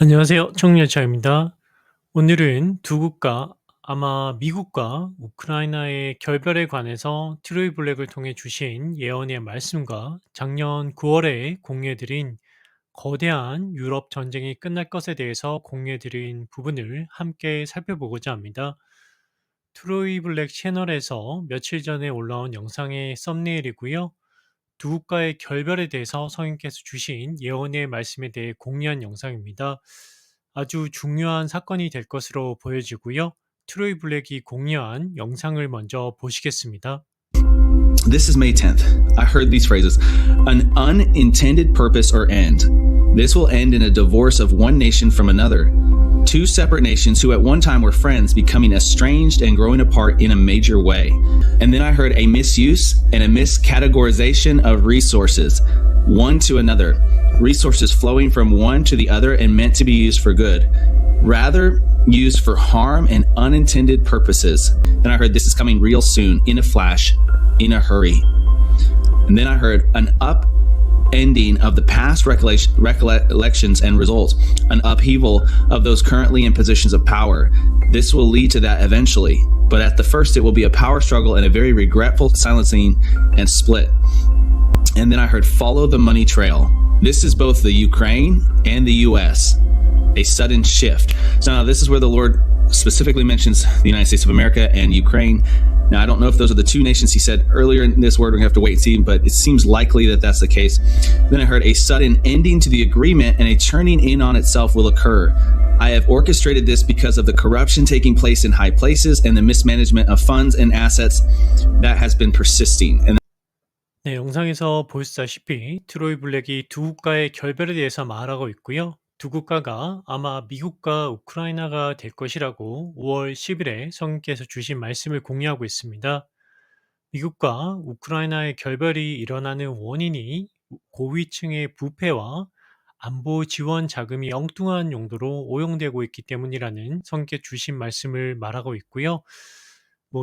안녕하세요. 청년차입니다. 오늘은 두 국가, 아마 미국과 우크라이나의 결별에 관해서 트로이 블랙을 통해 주신 예언의 말씀과 작년 9월에 공유해드린 거대한 유럽 전쟁이 끝날 것에 대해서 공유해드린 부분을 함께 살펴보고자 합니다. 트로이 블랙 채널에서 며칠 전에 올라온 영상의 썸네일이고요. 두 국가의 결별에 대해서 성인께서 주신 예언의 말씀에 대해 공유한 영상입니다. 아주 중요한 사건이 될 것으로 보여지고요. 트로이 블랙이 공유한 영상을 먼저 보시겠습니다. This is May 10th. I heard these phrases: an unintended purpose or end. This will end in a divorce of one nation from another. Two separate nations who at one time were friends becoming estranged and growing apart in a major way. And then I heard a misuse and a miscategorization of resources, one to another. Resources flowing from one to the other and meant to be used for good, rather used for harm and unintended purposes. And I heard this is coming real soon, in a flash, in a hurry. And then I heard an upending of the past recollections and results, an upheaval of those currently in positions of power. This will lead to that eventually, but at the first it will be a power struggle and a very regretful silencing and split. And then I heard follow the money trail. This is both the Ukraine and the US. A sudden shift. So now this is where the Lord specifically mentions the United States of America and Ukraine. Now, I don't know if those are the two nations he said earlier in this word. We're going to have to wait and see, but it seems likely that that's the case. Then I heard a sudden ending to the agreement and a turning in on itself will occur. I have orchestrated this because of the corruption taking place in high places and the mismanagement of funds and assets that has been persisting. And 네, 영상에서 보시다시피 트로이 블랙이 두 국가의 결별에 대해서 말하고 있고요. 두 국가가 아마 미국과 우크라이나가 될 것이라고 5월 10일에 성인께서 주신 말씀을 공유하고 있습니다. 미국과 우크라이나의 결별이 일어나는 원인이 고위층의 부패와 안보 지원 자금이 엉뚱한 용도로 오용되고 있기 때문이라는 성께 주신 말씀을 말하고 있고요.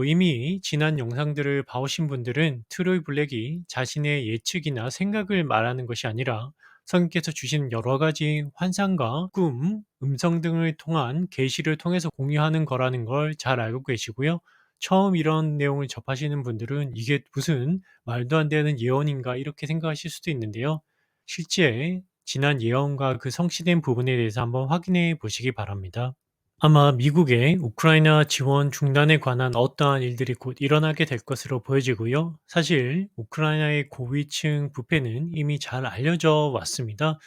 이미 지난 영상들을 봐오신 분들은 트로이 블랙이 자신의 예측이나 생각을 말하는 것이 아니라 성께서 주신 여러 가지 환상과 꿈, 음성 등을 통한 계시를 통해서 공유하는 거라는 걸 잘 알고 계시고요. 처음 이런 내용을 접하시는 분들은 이게 무슨 말도 안 되는 예언인가 이렇게 생각하실 수도 있는데요. 실제 지난 예언과 그 성취된 부분에 대해서 한번 확인해 보시기 바랍니다. 아마 미국의 우크라이나 지원 중단에 관한 어떠한 일들이 곧 일어나게 될 것으로 보여지고요. 사실 우크라이나의 고위층 부패는 이미 잘 알려져 왔습니다.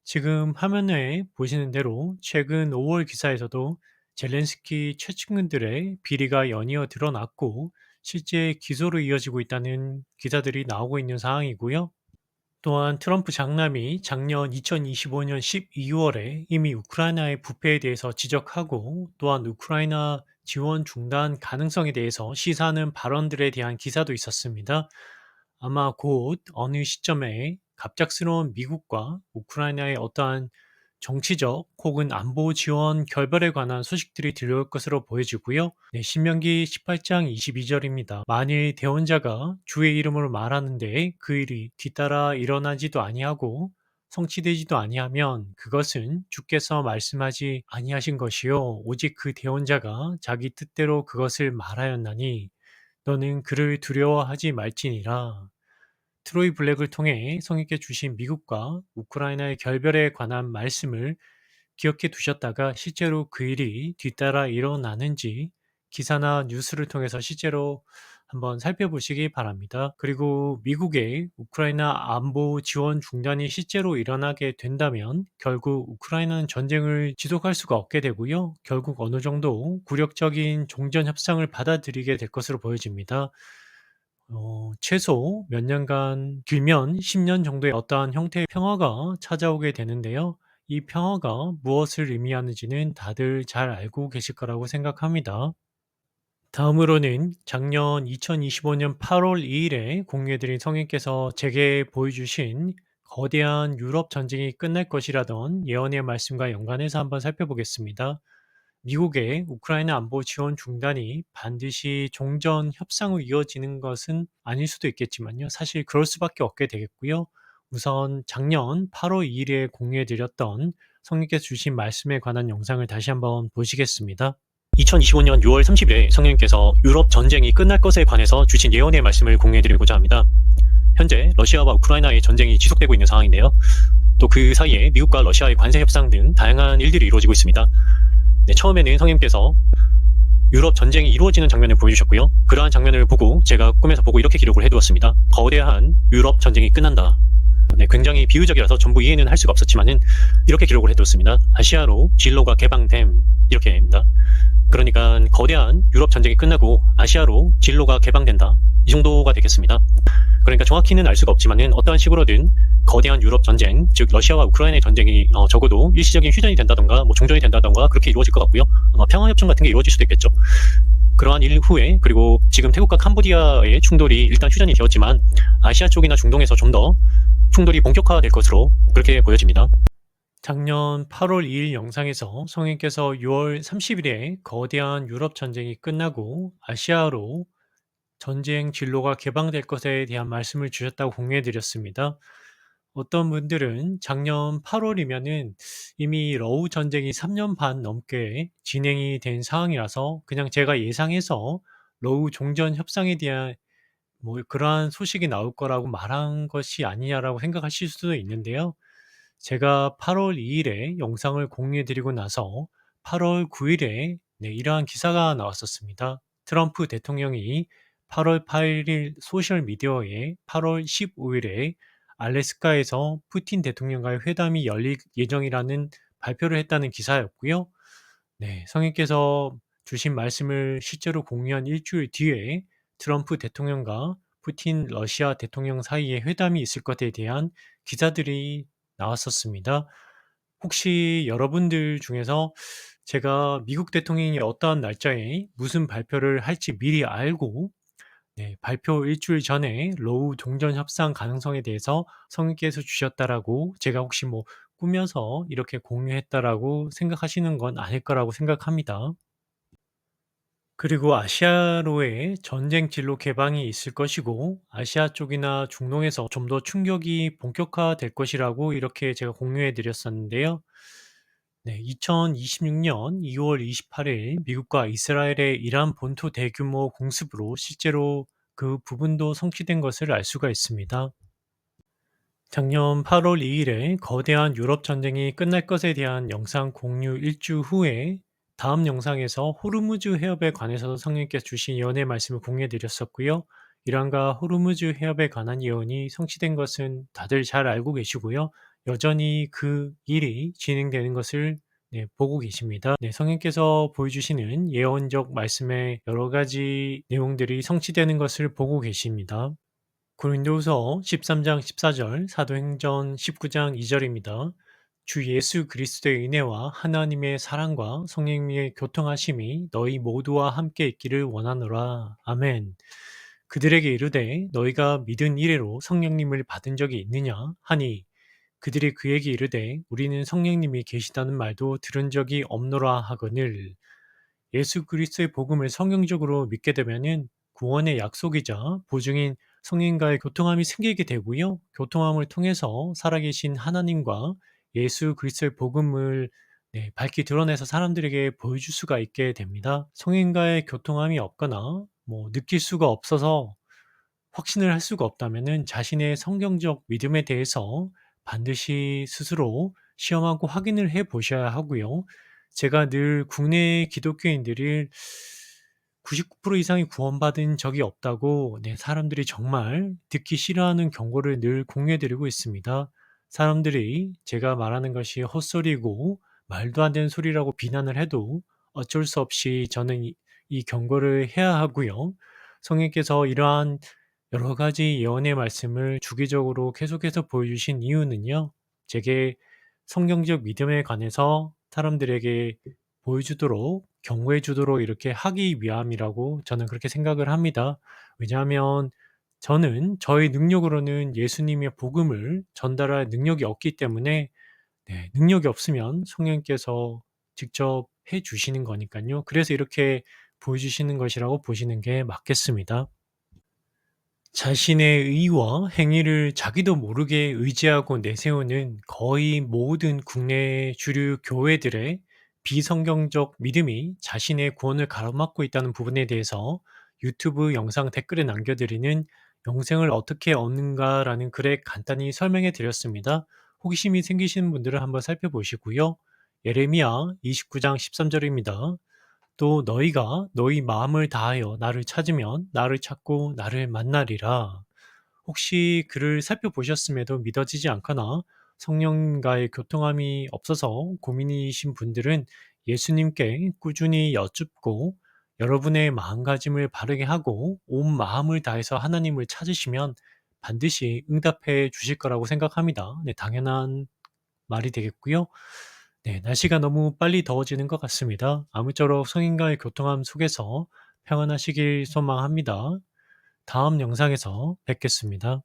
지금 화면에 보시는 대로 최근 5월 기사에서도 젤렌스키 최측근들의 비리가 연이어 드러났고 실제 기소로 이어지고 있다는 기사들이 나오고 있는 상황이고요. 또한 트럼프 장남이 작년 2025년 12월에 이미 우크라이나의 부패에 대해서 지적하고 또한 우크라이나 지원 중단 가능성에 대해서 시사하는 발언들에 대한 기사도 있었습니다. 아마 곧 어느 시점에 갑작스러운 미국과 우크라이나의 어떠한 정치적 혹은 안보 지원 결별에 관한 소식들이 들려올 것으로 보여지고요. 네, 신명기 18장 22절입니다. 만일 대언자가 주의 이름으로 말하는데 그 일이 뒤따라 일어나지도 아니하고 성취되지도 아니하면 그것은 주께서 말씀하지 아니하신 것이요 오직 그 대언자가 자기 뜻대로 그것을 말하였나니 너는 그를 두려워하지 말지니라. 트로이 블랙을 통해 성에게 주신 미국과 우크라이나의 결별에 관한 말씀을 기억해 두셨다가 실제로 그 일이 뒤따라 일어나는지 기사나 뉴스를 통해서 실제로 한번 살펴보시기 바랍니다. 그리고 미국의 우크라이나 안보 지원 중단이 실제로 일어나게 된다면 결국 우크라이나는 전쟁을 지속할 수가 없게 되고요. 결국 어느 정도 굴욕적인 종전 협상을 받아들이게 될 것으로 보여집니다. 최소 몇 년간, 길면 10년 정도의 어떠한 형태의 평화가 찾아오게 되는데요. 이 평화가 무엇을 의미하는지는 다들 잘 알고 계실 거라고 생각합니다. 다음으로는 작년 2025년 8월 2일에 공유해드린 성인께서 제게 보여주신 거대한 유럽 전쟁이 끝날 것이라던 예언의 말씀과 연관해서 한번 살펴보겠습니다. 미국의 우크라이나 안보 지원 중단이 반드시 종전 협상으로 이어지는 것은 아닐 수도 있겠지만요. 사실 그럴 수밖에 없게 되겠고요. 우선 작년 8월 2일에 공유해 드렸던 성령께서 주신 말씀에 관한 영상을 다시 한번 보시겠습니다. 2025년 6월 30일에 성령님께서 유럽 전쟁이 끝날 것에 관해서 주신 예언의 말씀을 공유해드리고자 합니다. 현재 러시아와 우크라이나의 전쟁이 지속되고 있는 상황인데요. 또 그 사이에 미국과 러시아의 관세 협상 등 다양한 일들이 이루어지고 있습니다. 네, 처음에는 성령님께서 유럽 전쟁이 이루어지는 장면을 보여주셨고요. 그러한 장면을 보고 제가 꿈에서 보고 이렇게 기록을 해두었습니다. 거대한 유럽 전쟁이 끝난다. 네, 굉장히 비유적이라서 전부 이해는 할 수가 없었지만은 이렇게 기록을 해두었습니다. 아시아로 진로가 개방됨, 이렇게입니다. 그러니까 거대한 유럽 전쟁이 끝나고 아시아로 진로가 개방된다, 이 정도가 되겠습니다. 그러니까 정확히는 알 수가 없지만은 어떠한 식으로든 거대한 유럽 전쟁, 즉 러시아와 우크라이나의 전쟁이 적어도 일시적인 휴전이 된다던가 뭐 종전이 된다던가 그렇게 이루어질 것 같고요. 평화협정 같은 게 이루어질 수도 있겠죠. 그러한 일 후에, 그리고 지금 태국과 캄보디아의 충돌이 일단 휴전이 되었지만 아시아 쪽이나 중동에서 좀 더 충돌이 본격화될 것으로 그렇게 보여집니다. 작년 8월 2일 영상에서 성령께서 6월 30일에 거대한 유럽 전쟁이 끝나고 아시아로 전쟁 진로가 개방될 것에 대한 말씀을 주셨다고 공유해드렸습니다. 어떤 분들은 작년 8월이면은 이미 러우 전쟁이 3년 반 넘게 진행이 된 상황이라서 그냥 제가 예상해서 러우 종전 협상에 대한 뭐 그러한 소식이 나올 거라고 말한 것이 아니냐라고 생각하실 수도 있는데요. 제가 8월 2일에 영상을 공유해드리고 나서 8월 9일에 이러한 기사가 나왔었습니다. 트럼프 대통령이 8월 8일 소셜미디어에 8월 15일에 알래스카에서 푸틴 대통령과의 회담이 열릴 예정이라는 발표를 했다는 기사였고요. 네, 성인께서 주신 말씀을 실제로 공유한 일주일 뒤에 트럼프 대통령과 푸틴 러시아 대통령 사이에 회담이 있을 것에 대한 기사들이 나왔었습니다. 혹시 여러분들 중에서 제가 미국 대통령이 어떠한 날짜에 무슨 발표를 할지 미리 알고 발표 일주일 전에 로우 종전 협상 가능성에 대해서 성인께서 주셨다라고 제가 혹시 뭐 꾸며서 이렇게 공유했다라고 생각하시는 건 아닐 거라고 생각합니다. 그리고 아시아로의 전쟁 진로 개방이 있을 것이고 아시아 쪽이나 중동에서 좀 더 충격이 본격화될 것이라고 이렇게 제가 공유해 드렸었는데요. 네, 2026년 2월 28일 미국과 이스라엘의 이란 본토 대규모 공습으로 실제로 그 부분도 성취된 것을 알 수가 있습니다. 작년 8월 2일에 거대한 유럽 전쟁이 끝날 것에 대한 영상 공유 일주 후에 다음 영상에서 호르무즈 해협에 관해서 성령께서 주신 예언의 말씀을 공유해 드렸었고요. 이란과 호르무즈 해협에 관한 예언이 성취된 것은 다들 잘 알고 계시고요. 여전히 그 일이 진행되는 것을 보고 계십니다. 성령께서 보여주시는 예언적 말씀의 여러 가지 내용들이 성취되는 것을 보고 계십니다. 고린도후서 13장 14절, 사도행전 19장 2절입니다. 주 예수 그리스도의 은혜와 하나님의 사랑과 성령님의 교통하심이 너희 모두와 함께 있기를 원하노라. 아멘. 그들에게 이르되 너희가 믿은 이래로 성령님을 받은 적이 있느냐 하니 그들이 그에게 이르되 우리는 성령님이 계시다는 말도 들은 적이 없노라 하거늘. 예수 그리스도의 복음을 성경적으로 믿게 되면은 구원의 약속이자 보증인 성령과의 교통함이 생기게 되고요. 교통함을 통해서 살아계신 하나님과 예수 그리스도의 복음을 밝히 드러내서 사람들에게 보여줄 수가 있게 됩니다. 성인과의 교통함이 없거나 뭐 느낄 수가 없어서 확신을 할 수가 없다면은 자신의 성경적 믿음에 대해서 반드시 스스로 시험하고 확인을 해 보셔야 하고요. 제가 늘 국내 기독교인들이 99% 이상이 구원받은 적이 없다고 사람들이 정말 듣기 싫어하는 경고를 늘 공유해 드리고 있습니다. 사람들이 제가 말하는 것이 헛소리고 말도 안 되는 소리라고 비난을 해도 어쩔 수 없이 저는 이 경고를 해야 하고요. 성령께서 이러한 여러 가지 예언의 말씀을 주기적으로 계속해서 보여주신 이유는요. 제게 성경적 믿음에 관해서 사람들에게 보여주도록 경고해 주도록 이렇게 하기 위함이라고 저는 그렇게 생각을 합니다. 왜냐하면 저는 저의 능력으로는 예수님의 복음을 전달할 능력이 없기 때문에 능력이 없으면 성령께서 직접 해 주시는 거니까요. 그래서 이렇게 보여주시는 것이라고 보시는 게 맞겠습니다. 자신의 의와 행위를 자기도 모르게 의지하고 내세우는 거의 모든 국내 주류 교회들의 비성경적 믿음이 자신의 구원을 가로막고 있다는 부분에 대해서 유튜브 영상 댓글에 남겨드리는 영생을 어떻게 얻는가라는 글에 간단히 설명해 드렸습니다. 호기심이 생기시는 분들은 한번 살펴보시고요. 예레미야 29장 13절입니다. 또 너희가 너희 마음을 다하여 나를 찾으면 나를 찾고 나를 만나리라. 혹시 글을 살펴보셨음에도 믿어지지 않거나 성령과의 교통함이 없어서 고민이신 분들은 예수님께 꾸준히 여쭙고 여러분의 마음가짐을 바르게 하고 온 마음을 다해서 하나님을 찾으시면 반드시 응답해 주실 거라고 생각합니다. 네, 당연한 말이 되겠고요. 네, 날씨가 너무 빨리 더워지는 것 같습니다. 아무쪼록 성인과의 교통함 속에서 평안하시길 소망합니다. 다음 영상에서 뵙겠습니다.